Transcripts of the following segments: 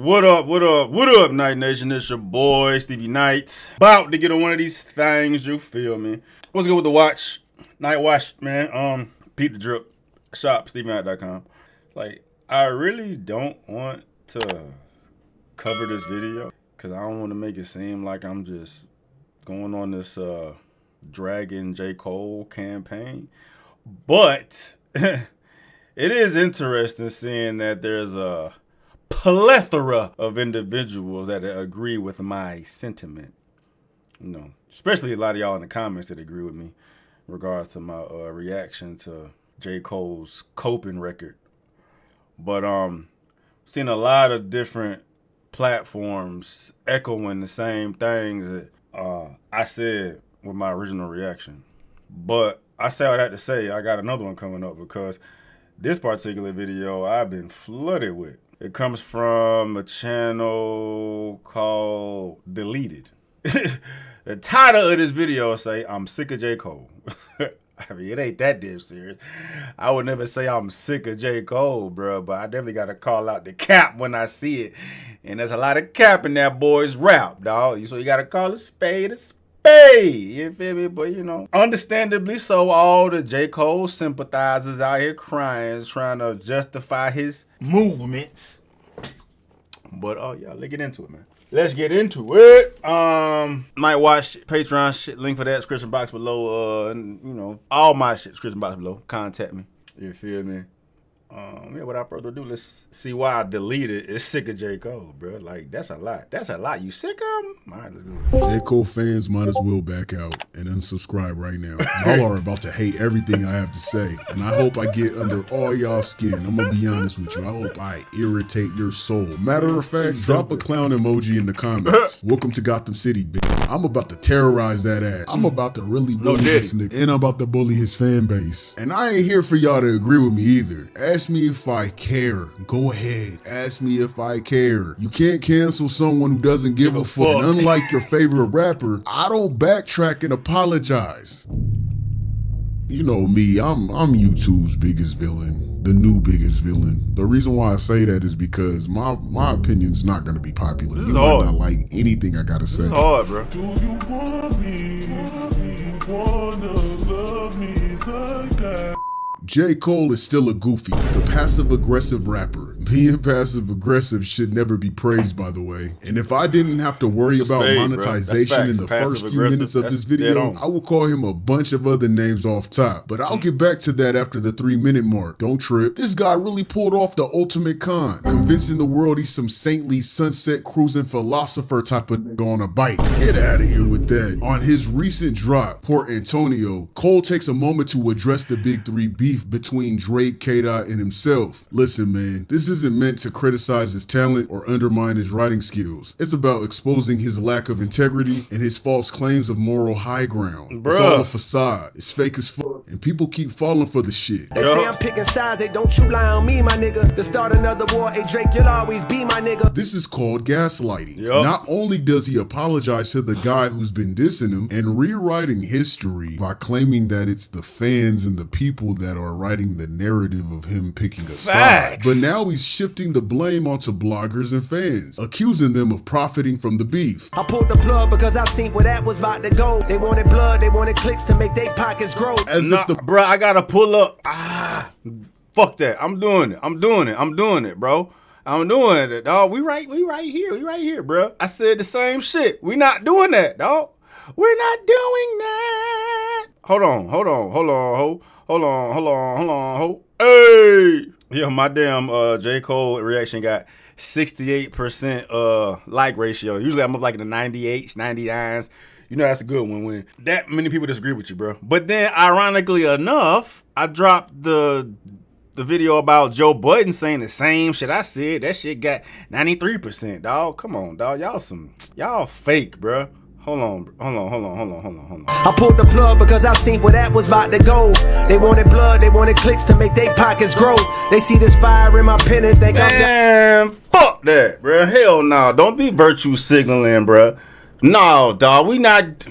What up, what up, what up, Night Nation? It's your boy, Stevie Knight. About to get on one of these things, you feel me? What's good with the watch? Night watch, man. Peep the drip. Shop, StevieKnight.com. Like, I really don't want to cover this video because I don't want to make it seem like I'm just going on this dragging J. Cole campaign. But it is interesting seeing that there's a plethora of individuals that agree with my sentiment. You know, especially a lot of y'all in the comments that agree with me in regards to my reaction to J. Cole's coping record. But seen a lot of different platforms echoing the same things that I said with my original reaction. But I say all that to say I got another one coming up because this particular video I've been flooded with. It comes from a channel called Deleted. The title of this video say, I'm sick of J. Cole. I mean, it ain't that damn serious. I would never say I'm sick of J. Cole, bro, but I definitely got to call out the cap when I see it. And there's a lot of cap in that boy's rap, dog. So you got to call a spade a spade. You feel me? But, you know, understandably so, all the J. Cole sympathizers out here crying, trying to justify his movements. But, oh, yeah, let's get into it, man. Let's get into it. Might watch Patreon shit. Link for that description box below. And, you know, all my shit description box below. Contact me. You feel me? Yeah, without further ado, let's see why I deleted is sick of J. Cole, bro. Like, that's a lot. That's a lot. You sick of him? All right, let's go. J. Cole fans might as well back out and unsubscribe right now. Y'all are about to hate everything I have to say, and I hope I get under all y'all skin. I'm gonna be honest with you. I hope I irritate your soul. Matter of fact, drop a clown emoji in the comments. Welcome to Gotham City, bitch. I'm about to terrorize that ass. I'm about to really bully this nigga, and I'm about to bully his fan base. And I ain't here for y'all to agree with me either. Ask me if I care. Go ahead. Ask me if I care. You can't cancel someone who doesn't give a fuck. And unlike your favorite rapper, I don't backtrack and apologize. You know me, I'm YouTube's biggest villain. The new biggest villain. The reason why I say that is because my opinion's not gonna be popular. You might not like anything I gotta say. It's hard, bro. Do you want me? Wanna love me like that? J. Cole is still a goofy, the passive-aggressive rapper. Being passive-aggressive should never be praised, by the way. And if I didn't have to worry about monetization in the first few minutes of this video, I would call him a bunch of other names off top. But I'll get back to that after the 3-minute mark. Don't trip. This guy really pulled off the ultimate con, convincing the world he's some saintly sunset cruising philosopher type of nigga on a bike. Get out of here with that. On his recent drop, Port Antonio, Cole takes a moment to address the big three beef between Drake, K-Dot, and himself. Listen, man, this isn't meant to criticize his talent or undermine his writing skills. It's about exposing his lack of integrity and his false claims of moral high ground. It's all a facade. It's fake as fuck, and people keep falling for the shit. They say I'm picking sides, they don't you lie on me, my nigga. To start another war, hey Drake, you'll always be my nigga. This is called gaslighting. Not only does he apologize to the guy who's been dissing him and rewriting history by claiming that it's the fans and the people that are writing the narrative of him picking a side, but now he's shifting the blame onto bloggers and fans, accusing them of profiting from the beef. I pulled the plug because I seen where that was about to go. They wanted blood, they wanted clicks to make their pockets grow. As if the bro, I gotta pull up. Fuck that. I'm doing it. I'm doing it. I'm doing it, bro. I'm doing it, dog. We right here, bro. I said the same shit. We not doing that, dog. We're not doing that. Hold on. Hey! Yeah, my damn J. Cole reaction got 68% like ratio. Usually I'm up like in the 98s, 99s. You know that's a good one when that many people disagree with you, bro. But then, ironically enough, I dropped the video about Joe Budden saying the same shit I said. That shit got 93%, dog. Come on, dog. Y'all fake, bro. Hold on. I pulled the plug because I seen where that was about to go. They wanted blood, they wanted clicks to make their pockets grow. They see this fire in my pen and think I'm fuck that, bro. Hell no. Don't be virtue signaling, bro. No, dog. We not.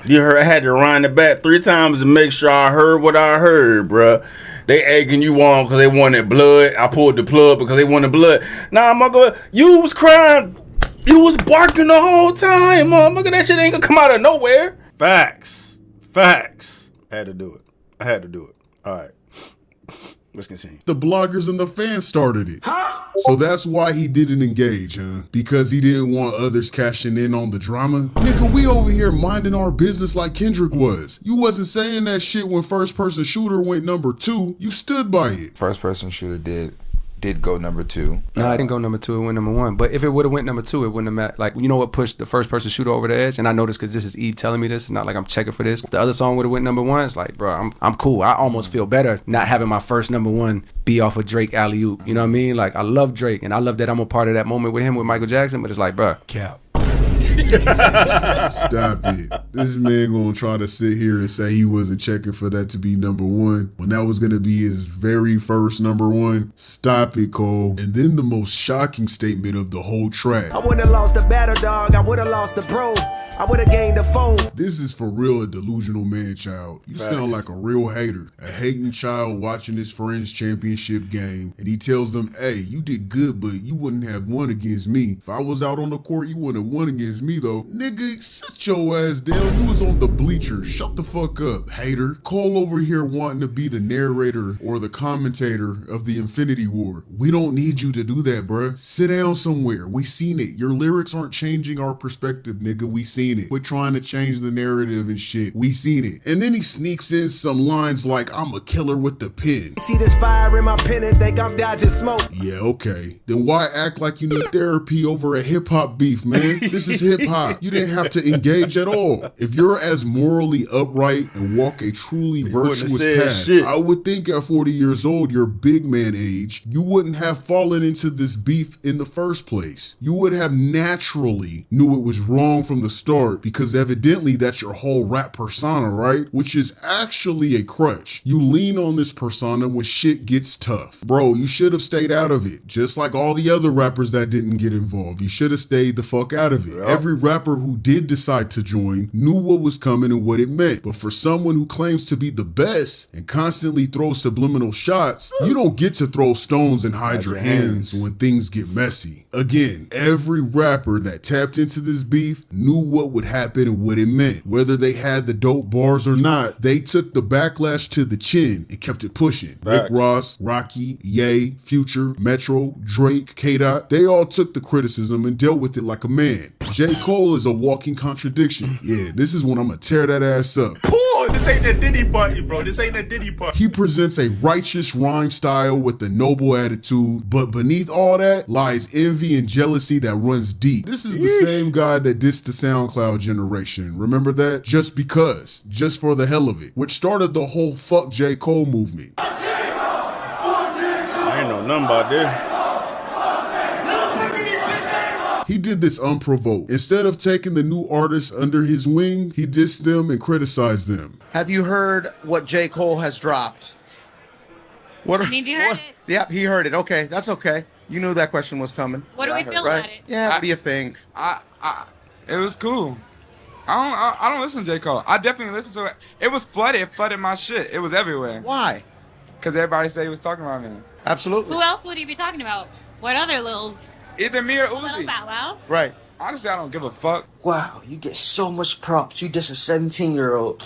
You heard I had to rewind it back 3 times to make sure I heard what I heard, bro. they egging you on because they wanted blood. I pulled the plug because they wanted blood. Nah, motherfucker, you was crying. You was barking the whole time, motherfucker. That shit ain't gonna come out of nowhere. Facts. Facts. I had to do it. All right. Let's continue. The bloggers and the fans started it. So that's why he didn't engage, huh? Because he didn't want others cashing in on the drama? Nigga, we over here minding our business like Kendrick was. You wasn't saying that shit when First Person Shooter went #2. You stood by it. First Person Shooter did go #2. No, I didn't go #2. It went #1. But if it would have went #2, it wouldn't have mattered. Like, you know what pushed the First Person Shooter over the edge? And I know this because this is Eve telling me this. It's not like I'm checking for this. If the other song would have went #1, it's like, bro, I'm cool. I almost feel better not having my first #1 be off of Drake alley-oop. You know what I mean? Like, I love Drake, and I love that I'm a part of that moment with him with Michael Jackson. But it's like, bro, cap. Stop it. This man gonna try to sit here and say he wasn't checking for that to be #1 when that was gonna be his very first #1. Stop it, Cole. And then the most shocking statement of the whole track. I wouldn't have lost the battle, dog. I would have lost the bro. I would have gained a phone. This is for real a delusional man child. You sound like a real hater. A hating child watching his friend's championship game, and he tells them, hey, you did good, but you wouldn't have won against me. If I was out on the court, you wouldn't have won against me though. Nigga, sit your ass down. You was on the bleachers. Shut the fuck up, hater. Cole over here wanting to be the narrator or the commentator of the Infinity War. We don't need you to do that, bruh. Sit down somewhere. We seen it. Your lyrics aren't changing our perspective, nigga. We seen it. We're trying to change the narrative and shit. We seen it. And then he sneaks in some lines like, I'm a killer with the pen. See this fire in my pen and think I'm dodging smoke. Yeah, okay. Then why act like you need therapy over a hip-hop beef, man? This is hip-hop. You didn't have to engage at all. If you're as morally upright and walk a truly virtuous path, I would think at 40 years old, your big man age, you wouldn't have fallen into this beef in the first place. You would have naturally knew it was wrong from the start because evidently that's your whole rap persona, right? Which is actually a crutch. You lean on this persona when shit gets tough. Bro, you should have stayed out of it. Just like all the other rappers that didn't get involved. You should have stayed the fuck out of it. Yeah. Every rapper who did decide to join knew what was coming and what it meant. But for someone who claims to be the best and constantly throws subliminal shots, you don't get to throw stones and hide your hands when things get messy. Again, every rapper that tapped into this beef knew what would happen and what it meant. Whether they had the dope bars or not, they took the backlash to the chin and kept it pushing. Rick Ross, Rocky, Ye, Future, Metro, Drake, K-Dot, they all took the criticism and dealt with it like a man. J. Cole is a walking contradiction. Yeah, this is when I'm gonna tear that ass up. This ain't that Diddy party, bro. This ain't that Diddy party. He presents a righteous rhyme style with a noble attitude, but beneath all that lies envy and jealousy that runs deep. This is the same guy that dissed the SoundCloud generation. Remember that? Just because. Just for the hell of it. Which started the whole fuck J. Cole movement. I ain't know nothing about this. He did this unprovoked. Instead of taking the new artists under his wing, he dissed them and criticized them. Have you heard what J. Cole has dropped? What? Means you heard it. Yep, he heard it. Okay, that's okay. You knew that question was coming. What do we feel about it? Yeah, what do you think? It was cool. I don't listen to J. Cole. I definitely listen to it. It was flooded. It flooded my shit. It was everywhere. Why? Because everybody said he was talking about me. Absolutely. Who else would he be talking about? What other Lils? Either me or Uzi. Little Bow Wow? Right. Honestly, I don't give a fuck. Wow, you get so much props. You just a 17-year-old.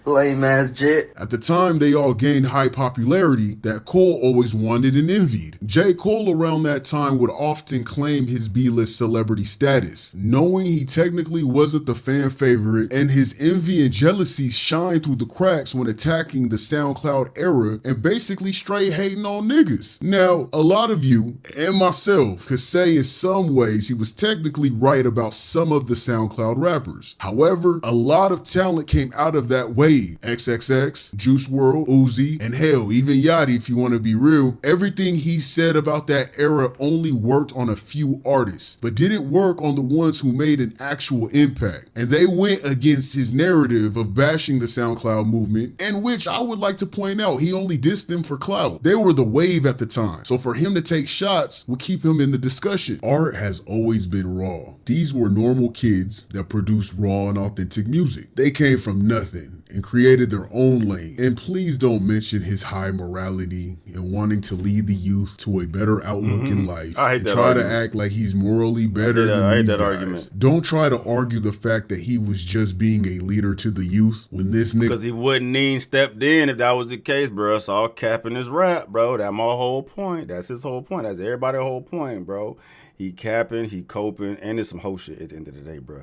Lame ass jet. At the time, they all gained high popularity that Cole always wanted and envied. J. Cole around that time would often claim his B-list celebrity status, knowing he technically wasn't the fan favorite, and his envy and jealousy shined through the cracks when attacking the SoundCloud era and basically straight hating on niggas. Now, a lot of you, and myself, could say in some ways he was technically right about some of the SoundCloud rappers. However, a lot of talent came out of that wave. XXX, Juice WRLD, Uzi, and hell, even Yachty if you want to be real. Everything he said about that era only worked on a few artists, but didn't work on the ones who made an actual impact. And they went against his narrative of bashing the SoundCloud movement, and which I would like to point out, he only dissed them for clout. They were the wave at the time, so for him to take shots would keep him in the discussion. Art has always been raw. These were normal kids that produced raw and authentic music. They came from nothing. nothing and created their own lane. And please don't mention his high morality and wanting to lead the youth to a better outlook in life. I hate and that try argument. to act like he's morally better than these guys. Argument. Don't try to argue the fact that he was just being a leader to the youth when this nigga... Because he wouldn't even stepped in if that was the case, bro. It's all capping his rap, bro. That's my whole point. That's his whole point. That's everybody's whole point, bro. He capping, he coping, and it's some whole shit at the end of the day, bro.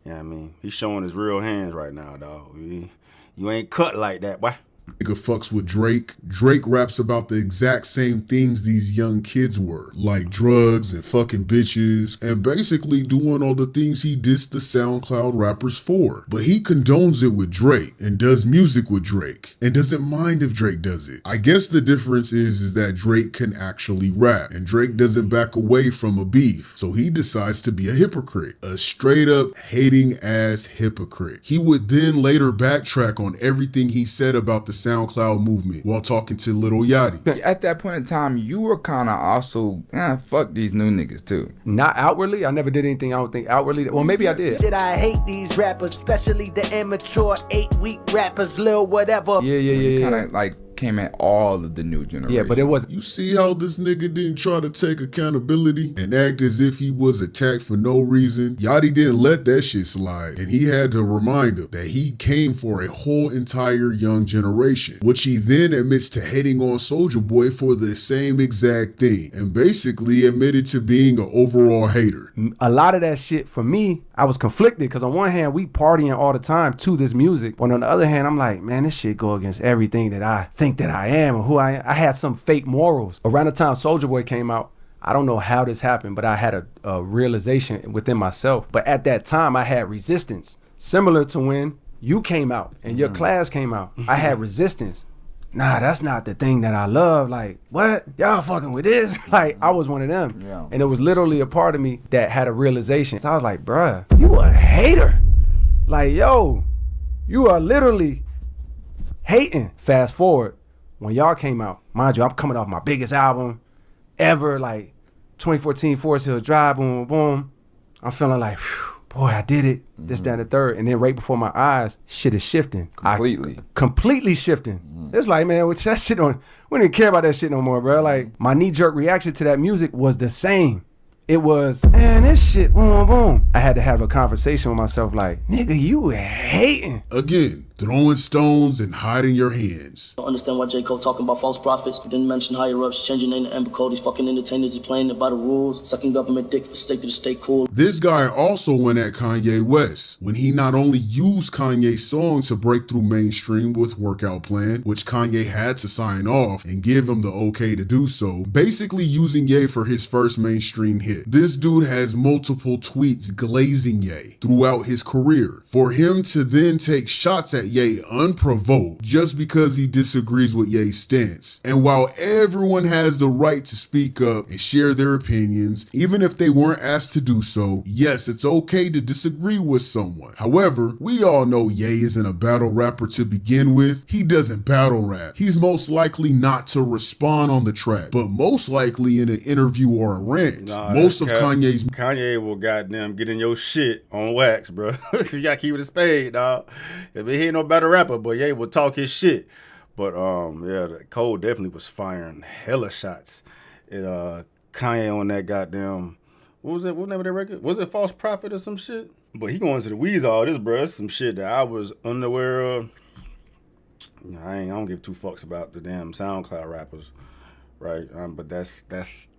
You know what I mean? He's showing his real hands right now, dog. You ain't cut like that, boy. Nigga fucks with Drake. Drake raps about the exact same things these young kids were, like drugs and fucking bitches, and basically doing all the things he dissed the SoundCloud rappers for. But he condones it with Drake and does music with Drake and doesn't mind if Drake does it. I guess the difference is that Drake can actually rap and Drake doesn't back away from a beef, so he decides to be a hypocrite, a straight up hating ass hypocrite. He would then later backtrack on everything he said about the SoundCloud movement while talking to Lil Yachty. At that point in time, you were kind of also, fuck these new niggas too. Not outwardly. I never did anything I don't think outwardly. Well, maybe I did. Shit, I hate these rappers, especially the immature 8-week rappers, lil whatever. Yeah. Kind of like came at all of the new generation. Yeah, but it was. You see how this nigga didn't try to take accountability and act as if he was attacked for no reason? Yachty didn't let that shit slide, and he had to remind him that he came for a whole entire young generation, which he then admits to hating on Soulja Boy for the same exact thing, and basically admitted to being an overall hater. A lot of that shit, for me, I was conflicted, because on one hand, we partying all the time to this music, but on the other hand, I'm like, man, this shit go against everything that I think that I am or who I am. I had some fake morals. Around the time Soulja Boy came out, I don't know how this happened, but I had a realization within myself. But at that time, I had resistance, similar to when you came out and your class came out. I had resistance. Nah, that's not the thing that I love. Like, what? Y'all fucking with this? Like, I was one of them. Yeah. And it was literally a part of me that had a realization. So I was like, bruh, you a hater. Like, yo, you are literally hating. Fast forward, when y'all came out, mind you, I'm coming off my biggest album ever, like 2014 Forest Hill Drive, boom, boom, boom. I'm feeling like, whew, boy, I did it. This, that, and the third. And then right before my eyes, shit is shifting. Completely shifting. It's like, man, that shit we didn't care about that shit no more, bro. Like, my knee-jerk reaction to that music was the same. It was, man, this shit, boom, boom. I had to have a conversation with myself like, nigga, you hating. Again, throwing stones and hiding your hands. I don't understand why J. Cole talking about false prophets. He didn't mention higher ups, changing name to Amber Code. These fucking entertainers is playing it by the rules, sucking government dick for sake to stay cool. This guy also went at Kanye West when he not only used Kanye's song to break through mainstream with Workout Plan, which Kanye had to sign off and give him the okay to do so, basically using Ye for his first mainstream hit. This dude has multiple tweets glazing Ye throughout his career. For him to then take shots at Ye unprovoked just because he disagrees with Ye's stance. And while everyone has the right to speak up and share their opinions, even if they weren't asked to do so, yes, it's okay to disagree with someone. However, we all know Ye isn't a battle rapper to begin with. He doesn't battle rap. He's most likely not to respond on the track, but most likely in an interview or a rant. Most of Kanye will goddamn get in your shit on wax, bro. You gotta keep it a spade, dog. If he ain't no better rapper, but Ye will talk his shit. But yeah, Cole definitely was firing hella shots at Kanye on that goddamn, what was that? What name of that record? Was it False Prophet or some shit? But he going to the weeds all this, bro. Some shit that I was unaware of. I don't give two fucks about the damn SoundCloud rappers. Right, but that's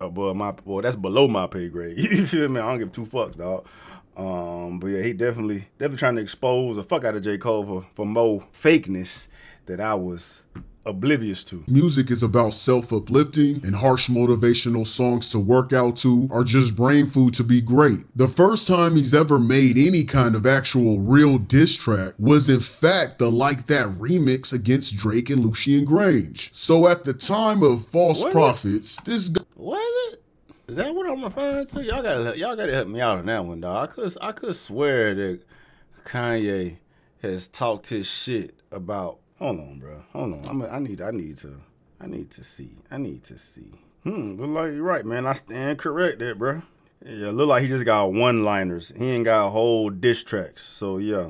above that's below my pay grade. You feel me? I don't give two fucks, dog. But yeah, he definitely trying to expose the fuck out of J. Cole for more fakeness that I was oblivious to. Music is about self-uplifting, and harsh motivational songs to work out to are just brain food to be great. The first time he's ever made any kind of actual real diss track was in fact the Like That remix against Drake and Lucian Grange. So at the time of False Prophets, this guy... Was it? Is that what I'm referring to? Y'all gotta help me out on that one, dog. I could swear that Kanye has talked his shit about. Hold on, bro. Hold on. I need to see. Look like you're right, man. I stand corrected, bro. Yeah, look like he just got one-liners. He ain't got whole diss tracks. So yeah,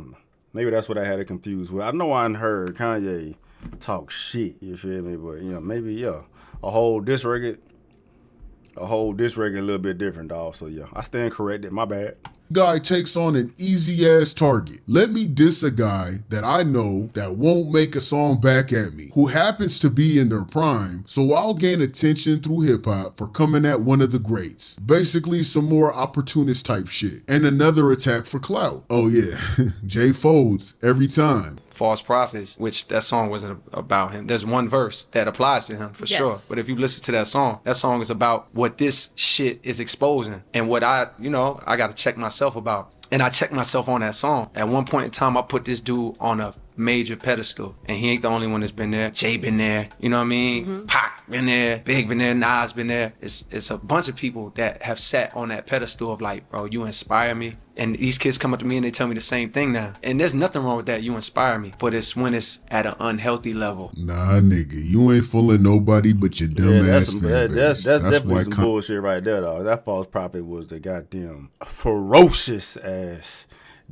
Maybe that's what I had it confused with. I know I heard Kanye talk shit, you feel me? But, maybe, a whole diss record a little bit different, dog. So, yeah, I stand corrected. My bad. Guy takes on an easy ass target. Let me diss a guy that I know that won't make a song back at me, who happens to be in their prime, so I'll gain attention through hip hop for coming at one of the greats. Basically some more opportunist type shit. And another attack for clout. Oh yeah, Jay folds every time. False Prophets, which that song wasn't about him. There's one verse that applies to him for sure. But if you listen to that song is about what this shit is exposing and what I got to check myself about. And I checked myself on that song. At one point in time, I put this dude on a major pedestal. And he ain't the only one that's been there. Jay been there. You know what I mean? Mm-hmm. Pac been there. Big been there. Nas been there. It's a bunch of people that have sat on that pedestal of like, bro, you inspire me. And these kids come up to me and they tell me the same thing now. And there's nothing wrong with that. You inspire me. But it's when it's at an unhealthy level. Nah, nigga. You ain't fooling nobody but your dumb ass fan base. That's definitely some bullshit right there, dog. That False Prophet was the goddamn ferocious ass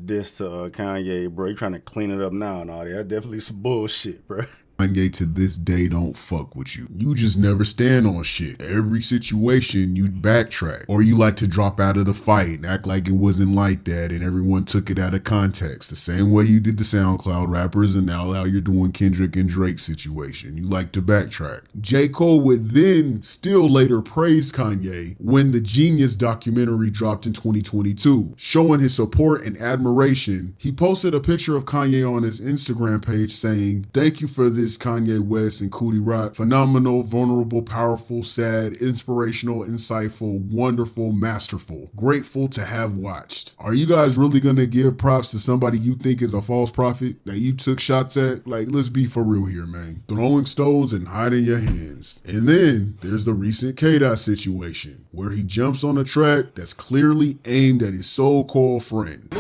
diss to Kanye, bro. You trying to clean it up now and all that. That's definitely some bullshit, bro. Kanye to this day don't fuck with you. You just never stand on shit. Every situation you backtrack, or you like to drop out of the fight and act like it wasn't like that and everyone took it out of context. The same way you did the SoundCloud rappers and now how you're doing Kendrick and Drake situation. You like to backtrack. J. Cole would then still later praise Kanye when the Genius documentary dropped in 2022. Showing his support and admiration, he posted a picture of Kanye on his Instagram page saying, "Thank you for this Kanye West and Cootie Rock. Phenomenal, vulnerable, powerful, sad, inspirational, insightful, wonderful, masterful. Grateful to have watched." Are you guys really gonna give props to somebody you think is a false prophet that you took shots at? Like, let's be for real here, man. Throwing stones and hiding your hands. And then there's the recent K-Dot situation where he jumps on a track that's clearly aimed at his so-called friend.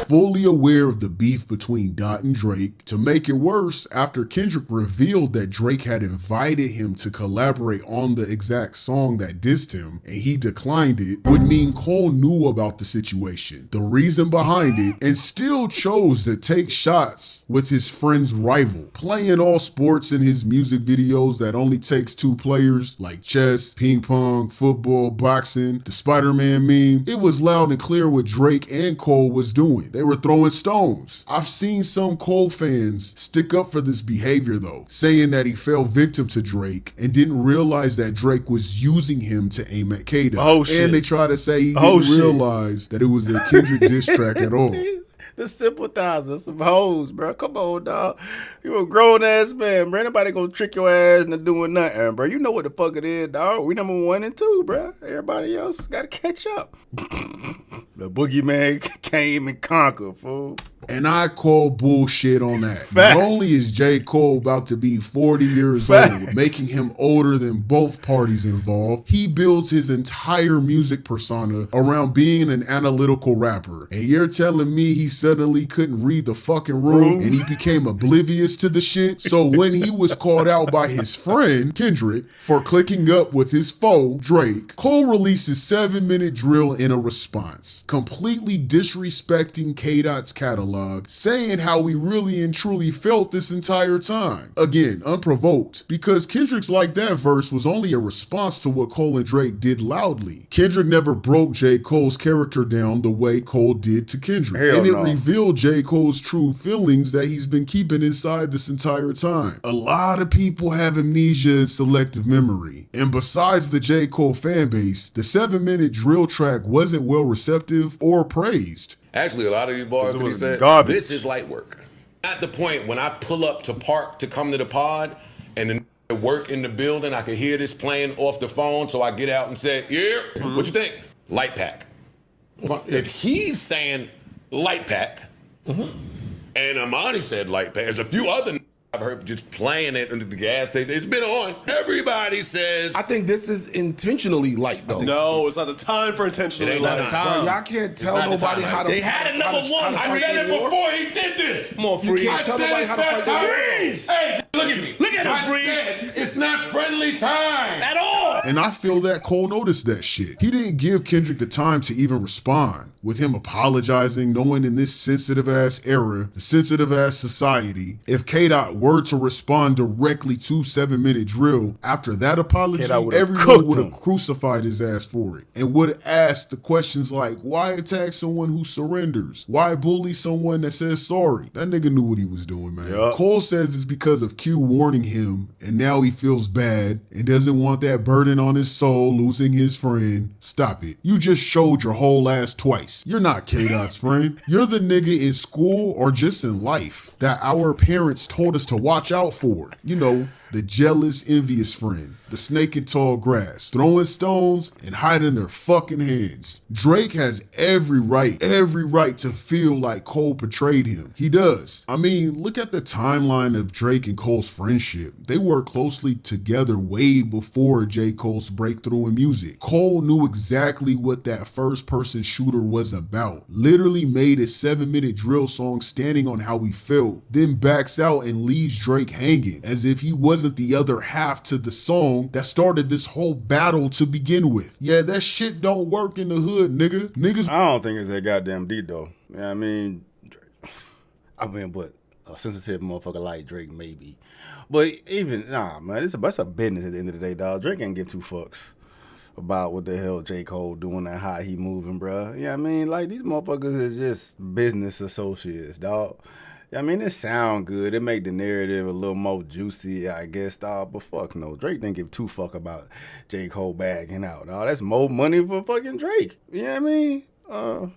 Fully aware of the beef between Dot and Drake. To make it worse, after Kendrick revealed that Drake had invited him to collaborate on the exact song that dissed him, and he declined it, would mean Cole knew about the situation, the reason behind it, and still chose to take shots with his friend's rival, playing all sports in his music videos that only takes two players, like chess, ping pong, football, boxing, the Spider-Man meme. It was loud and clear what Drake and Cole was doing. They were throwing stones. I've seen some Cole fans stick up for this behavior though, saying that he fell victim to Drake and didn't realize that Drake was using him to aim at K-Dot. Oh, shit. And they try to say he didn't realize that it was a Kendrick diss track at all. The sympathizers, some hoes, bro. Come on, dog. You a grown ass man, bro. Nobody gonna trick your ass into doing nothing, bro. You know what the fuck it is, dog. We number 1 and 2, bro. Everybody else gotta catch up. The boogeyman came and conquered, fool. And I call bullshit on that. Facts. Not only is J. Cole about to be 40 years old, making him older than both parties involved, he builds his entire music persona around being an analytical rapper. And you're telling me he suddenly couldn't read the fucking room and he became oblivious to the shit? So when he was called out by his friend, Kendrick, for clicking up with his foe, Drake, Cole releases 7-minute drill in a response, completely disrespecting K-Dot's catalog, saying how we really and truly felt this entire time. Again, unprovoked, because Kendrick's Like That verse was only a response to what Cole and Drake did loudly. Kendrick never broke J. Cole's character down the way Cole did to Kendrick. And it revealed J. Cole's true feelings that he's been keeping inside this entire time. A lot of people have amnesia and selective memory. And besides the J. Cole fan base, the 7-minute drill track wasn't well receptive or praised. Actually, a lot of these bars that he said, this is light work. At the point when I pull up to park to come to the pod and the work in the building, I could hear this playing off the phone, so I get out and say, yeah, what you think? Light pack. If he's saying light pack, and Amani said light pack, there's a few other I've heard just playing it under the gas station. It's been on. Everybody says. I think this is intentionally light, though. No, it's not the time for intentionally light. Bro, y'all can't tell nobody how to. They had it number 1. I said it before he did this. Come on, Freeze. You can't tell nobody how to fight this war. Freeze! Hey, look at me. Look at him, Freeze. It's not friendly time. At all. And I feel that Cole noticed that shit. He didn't give Kendrick the time to even respond. With him apologizing, knowing in this sensitive ass era, the sensitive ass society, if K-Dot were to respond directly to 7 Minute Drill after that apology, everyone would have crucified his ass for it and would have asked the questions like, why attack someone who surrenders? Why bully someone that says sorry? That nigga knew what he was doing, man. Yep. Cole says it's because of Q warning him and now he feels bad and doesn't want that burden on his soul losing his friend. Stop it. You just showed your whole ass twice. You're not K-Dot's friend. You're the nigga in school or just in life that our parents told us to watch out for. You know, the jealous, envious friend. The snake in tall grass, throwing stones and hiding their fucking hands. Drake has every right to feel like Cole betrayed him. He does. I mean, look at the timeline of Drake and Cole's friendship. They worked closely together way before J. Cole's breakthrough in music. Cole knew exactly what that first-person shooter was about. Literally made a 7 Minute Drill song standing on how he felt, then backs out and leaves Drake hanging, as if he wasn't the other half to the song that started this whole battle to begin with. Yeah, that shit don't work in the hood, nigga. Niggas. I don't think it's that goddamn deep though. Yeah, I mean, but a sensitive motherfucker like Drake maybe. But even, nah, man, that's a business at the end of the day, dog. Drake ain't give two fucks about what the hell J. Cole doing and how he moving, bruh. Yeah, I mean, like, these motherfuckers is just business associates, dog. I mean, it sound good. It make the narrative a little more juicy, I guess, dog. But fuck no. Drake didn't give two fuck about J. Cole bagging out, dog. That's more money for fucking Drake. You know what I mean?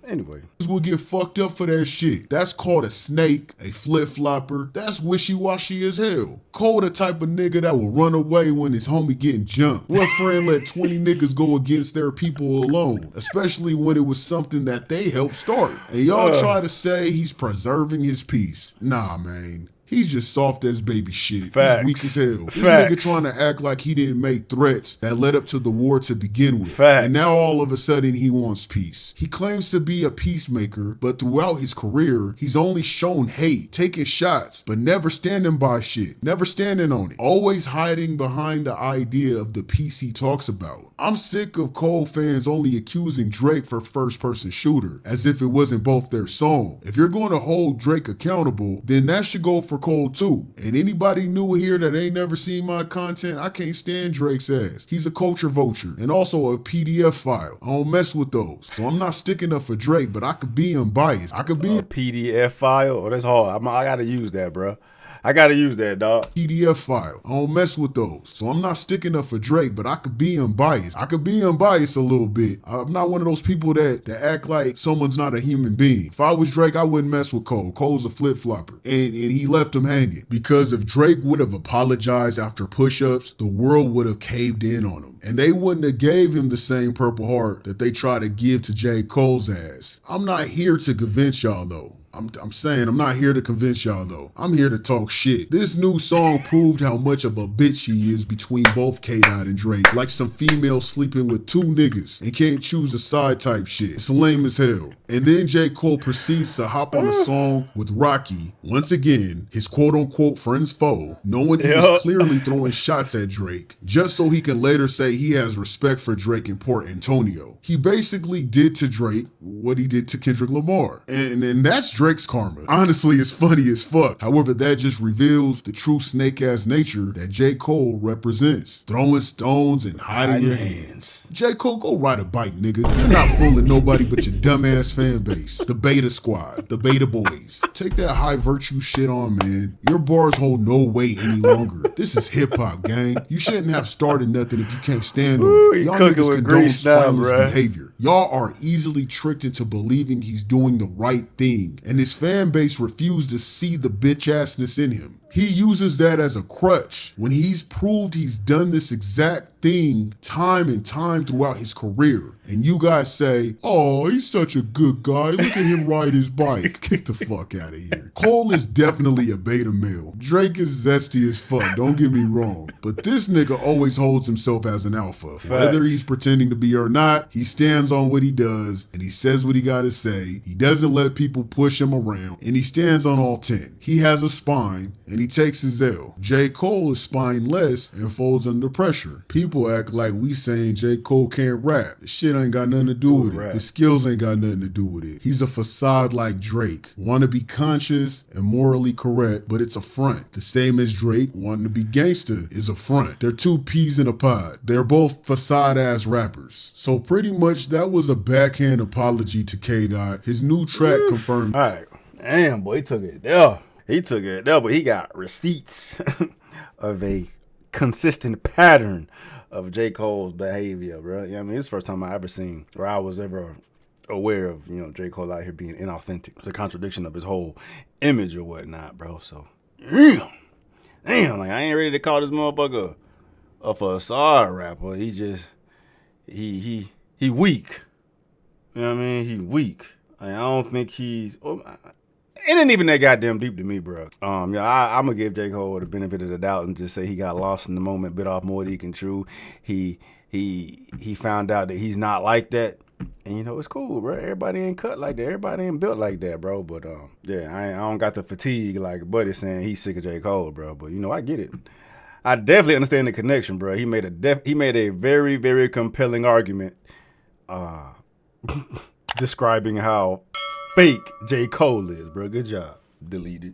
Anyway. Will get fucked up for that shit. That's called a snake, a flip-flopper. That's wishy-washy as hell. Cole the type of nigga that will run away when his homie getting jumped. What friend let 20 niggas go against their people alone? Especially when it was something that they helped start. And y'all try to say he's preserving his peace. Nah, man. He's just soft as baby shit. Facts. He's weak as hell. This Facts. nigga trying to act like he didn't make threats that led up to the war to begin with. Facts. And now all of a sudden he wants peace. He claims to be a peacemaker, but throughout his career, he's only shown hate, taking shots, but never standing by shit. Never standing on it. Always hiding behind the idea of the peace he talks about. I'm sick of Cole fans only accusing Drake for first-person shooter, as if it wasn't both their song. If you're going to hold Drake accountable, then that should go for Cole too. And anybody new here that ain't never seen my content, I can't stand Drake's ass. He's a culture vulture and also a PDF file. I don't mess with those. So I'm not sticking up for Drake, but I could be unbiased. I could be a PDF file? Oh, that's hard. I gotta use that, bro. I gotta use that, dog. PDF file. I don't mess with those. So I'm not sticking up for Drake, but I could be unbiased. I could be unbiased a little bit. I'm not one of those people that act like someone's not a human being. If I was Drake, I wouldn't mess with Cole. Cole's a flip-flopper. And he left him hanging. Because if Drake would have apologized after push-ups, the world would have caved in on him. And they wouldn't have gave him the same Purple Heart that they try to give to J. Cole's ass. I'm not here to convince y'all though. I'm saying I'm not here to convince y'all though. I'm here to talk shit. This new song proved how much of a bitch he is between both K-Dot and Drake. Like some female sleeping with two niggas and can't choose a side type shit. It's lame as hell. And then J. Cole proceeds to hop on a song with Rocky, once again, his quote-unquote friend's foe, knowing he was clearly throwing shots at Drake, just so he can later say he has respect for Drake in Port Antonio. He basically did to Drake what he did to Kendrick Lamar. And that's Drake's karma. Honestly, it's funny as fuck. However, that just reveals the true snake-ass nature that J. Cole represents. Throwing stones and hiding your hands. J. Cole, go ride a bike, nigga. You're not fooling nobody but your dumbass fan base. The Beta Squad. The Beta Boys. Take that high virtue shit on, man. Your bars hold no weight any longer. This is hip-hop, gang. You shouldn't have started nothing if you can't stand on it. Y'all niggas condone spineless behavior. Y'all are easily tricked into believing he's doing the right thing. And his fan base refused to see the bitch-assness in him. He uses that as a crutch when he's proved he's done this exact thing time and time throughout his career. And you guys say, oh, he's such a good guy. Look at him ride his bike. Get the fuck out of here. Cole is definitely a beta male. Drake is zesty as fuck, don't get me wrong. But this nigga always holds himself as an alpha. Whether he's pretending to be or not, he stands on what he does and he says what he gotta say. He doesn't let people push him around and he stands on all 10. He has a spine and he takes his L. J. Cole is spineless and folds under pressure. People act like we saying J. Cole can't rap. This shit ain't got nothing to do with it. His skills ain't got nothing to do with it. He's a facade like Drake. Want to be conscious and morally correct, but it's a front. The same as Drake wanting to be gangster is a front. They're two peas in a pod. They're both facade-ass rappers. So pretty much that was a backhand apology to K-Dot. His new track confirmed. All right. Damn, boy, he took it there. He took it there, but he got receipts of a consistent pattern of J. Cole's behavior, bro. Yeah, I mean, it's the first time I ever seen, or I was ever aware of, you know, J. Cole out here being inauthentic. It's a contradiction of his whole image or whatnot, bro. So, damn, like, I ain't ready to call this motherfucker a facade rapper. He just, he weak. You know what I mean? He weak. Like, I don't think he's, it ain't even that goddamn deep to me, bro. Yeah, I'm gonna give J. Cole the benefit of the doubt and just say he got lost in the moment, bit off more than he can chew. He found out that he's not like that. And, you know, it's cool, bro. Everybody ain't cut like that. Everybody ain't built like that, bro. But, yeah, I don't got the fatigue like Buddy saying he's sick of J. Cole, bro. But, you know, I get it. I definitely understand the connection, bro. He made a very, very compelling argument describing how fake J. Cole is, bro. Good job. Delete it.